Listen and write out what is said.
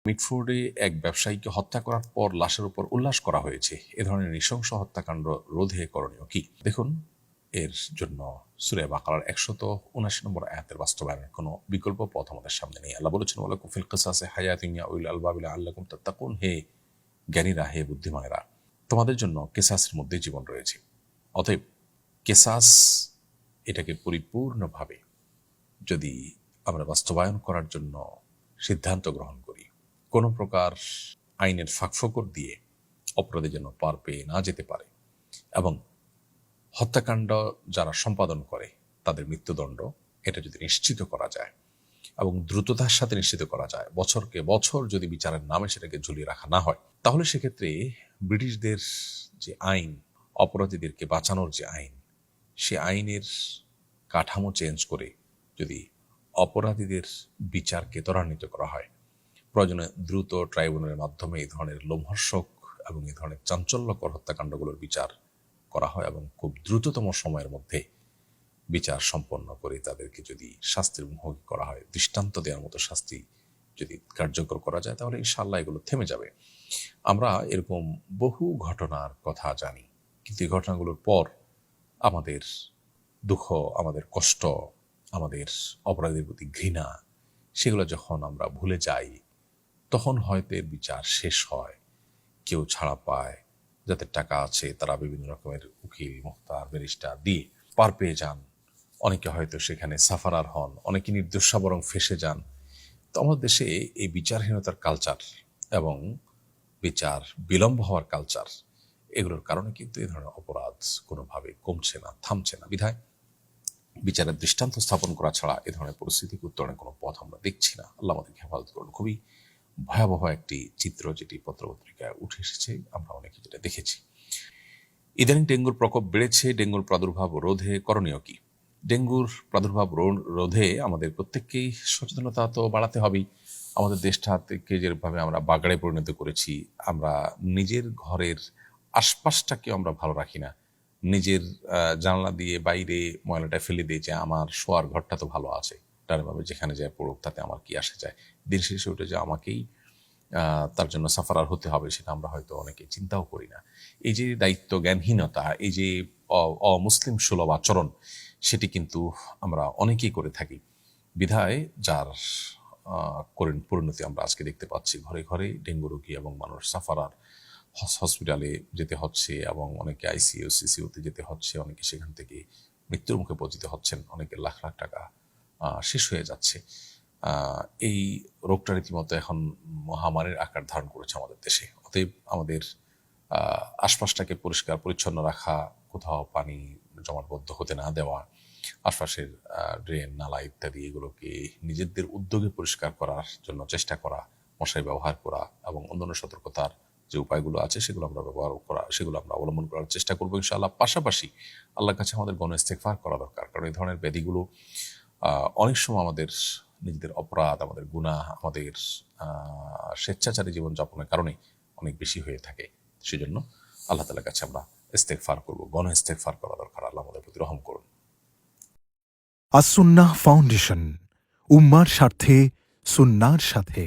মিটফোর্ডে এক ব্যবসায়ীকে হত্যা করার পর লাশের উপর উল্লাস করা হয়েছে। এ ধরনের নৃশংস হত্যাকাণ্ড রোধে করণীয় কি? দেখুন, এর জন্য সূরা বাকারার 179 নম্বর আয়াতের বাস্তবায়নের কোনো বিকল্প পথ আমাদের সামনে নেই। আল্লাহ বলেছেন, ওয়ালাকুম ফিল কিসাসি হায়াতুন ইয়া উলিল আলবাব লাআল্লাকুম তাত্তাকুন। হে জ্ঞানীরা, হে বুদ্ধিমানেরা, তোমাদের জন্য কেসাসের মধ্যে জীবন রয়েছে। অতএব কেসাস এটাকে পরিপূর্ণভাবে যদি আমরা বাস্তবায়ন করার জন্য সিদ্ধান্ত গ্রহণ করি, কোনো প্রকার আইনের ফাঁকফোকর দিয়ে অপরাধী যেন পার পেয়ে না যেতে পারে, এবং হত্যাকাণ্ড যারা সম্পাদন করে তাদের মৃত্যুদণ্ড এটা যদি নিশ্চিত করা যায় এবং দ্রুততার সাথে নিশ্চিত করা যায়, বছরকে বছর যদি বিচারের নামে সেটাকে ঝুলিয়ে রাখা না হয়, তাহলে সেক্ষেত্রে ব্রিটিশদের যে আইন, অপরাধীদেরকে বাঁচানোর যে আইন, সে আইনের কাঠামো চেঞ্জ করে যদি অপরাধীদের বিচারকে ত্বরান্বিত করা হয়, প্রয়োজনে দ্রুত ট্রাইব্যুনালের মাধ্যমে এই ধরনের লোমহর্ষক এবং এই ধরনের চাঞ্চল্যকর হত্যাকাণ্ডগুলোর বিচার করা হয় এবং খুব দ্রুততম সময়ের মধ্যে বিচার সম্পন্ন করে তাদেরকে যদি শাস্তির মুখোমুখি করা হয়, দৃষ্টান্ত দেওয়ার মতো শাস্তি যদি কার্যকর করা যায়, তাহলে ইনশাআল্লাহ এগুলো থেমে যাবে। আমরা এরকম বহু ঘটনার কথা জানি, কিন্তু এই ঘটনাগুলোর পর আমাদের দুঃখ, আমাদের কষ্ট, আমাদের অপরাধীদের প্রতি ঘৃণা, সেগুলো যখন আমরা ভুলে যাই, তখন হয়তো এর বিচার শেষ হয়, কেউ ছাড়া পায়, যাদের টাকা আছে তারা বিভিন্ন রকমের উকিল, মুখতার, ব্যারিস্টার দিয়ে পার পেয়ে যান, অনেকে হয়তো সেখানে সাফারার হন, অনেকে নির্দোষা বরং ফেঁসে যান। তো আমাদের দেশে এই বিচারহীনতার কালচার এবং বিচার বিলম্ব হওয়ার কালচার, এগুলোর কারণে কিন্তু এই ধরনের অপরাধ কোনোভাবে কমছে না, থামছে না। বিধায় বিচারের দৃষ্টান্ত স্থাপন করা ছাড়া এ ধরনের পরিস্থিতিকে উত্তরণের কোনো পথ আমরা দেখছি না। আল্লাহ আমাদেরকে হেফাজত করুন। খুবই ভয়াবহ একটি চিত্র যেটি পত্রপত্রিকায় উঠে এসেছে, আমরা অনেকে যেটা দেখেছি। ইদানিং ডেঙ্গুর প্রকোপ বেড়েছে। ডেঙ্গুর প্রাদুর্ভাব রোধে করণীয় কি? ডেঙ্গুর প্রাদুর্ভাব রোধে আমাদের প্রত্যেককেই সচেতনতা তো বাড়াতে হবেই। আমাদের দেশটাকে যেভাবে আমরা বাগাড়ে পরিণত করেছি, আমরা নিজের ঘরের আশপাশটাকে আমরা ভালো রাখি না। নিজের জানলা দিয়ে বাইরে ময়লাটা ফেলে দিয়ে যে আমার শোয়ার ঘরটা তো ভালো আছে, ডানভাবে যেখানে যায় পড়ুক, তাতে আমার কি আসে যায়। দিন শেষে উঠে যে আমাকেই তার জন্য সাফারার হতে হবে, সেটা আমরা হয়তো অনেকে চিন্তাও করি না। এই যে দায়িত্ব জ্ঞানহীনতা, এই যে অমুসলিম সুলভ আচরণ, সেটি কিন্তু আমরা অনেকেই করে থাকি। বিধায় যার পরিণতি আমরা আজকে দেখতে পাচ্ছি, ঘরে ঘরে ডেঙ্গু রোগী এবং মানুষ সাফারার, হসপিটালে যেতে হচ্ছে এবং অনেকে আইসিইউ সিসিউতে যেতে হচ্ছে, অনেকে সেখান থেকে মৃত্যুর মুখে পতিত হচ্ছেন, অনেকে লাখ লাখ টাকা শেষ হয়ে যাচ্ছে। এই রোগটা রীতিমতো এখন মহামারীর আকার ধারণ করেছে আমাদের দেশে। অতএব আমাদের আশপাশটাকে পরিষ্কার পরিচ্ছন্ন রাখা, কোথাও পানি জমাটবদ্ধ হতে না দেওয়া, আশপাশের ড্রেন, নালা ইত্যাদি এগুলোকে নিজেদের উদ্যোগে পরিষ্কার করার জন্য চেষ্টা করা, মশারি ব্যবহার করা এবং অন্যান্য সতর্কতার যে উপায়গুলো আছে সেগুলো আমরা ব্যবহার করা, সেগুলো আমরা অবলম্বন করার চেষ্টা করবো ইনশাআল্লাহ। পাশাপাশি আল্লাহর কাছে আমাদের গণ ইস্তেগফার করা দরকার, কারণ এই ধরনের ব্যাধিগুলো অনেক সময় আমাদের নিজেদের অপরাধ, আমাদের গুনাহ, আমাদের স্বেচ্ছাচারী জীবনযাপনের কারণে অনেক বেশি হয়ে থাকে। সেজন্য আল্লাহ তাআলার কাছে আমরা ইস্তেগফার করবো, গণ ইস্তেগফার করা দরকার। আল্লাহ আমাদের প্রতি রহম করুন। আস-সুন্নাহ ফাউন্ডেশন, উম্মার স্বার্থে সুন্নাহর সাথে।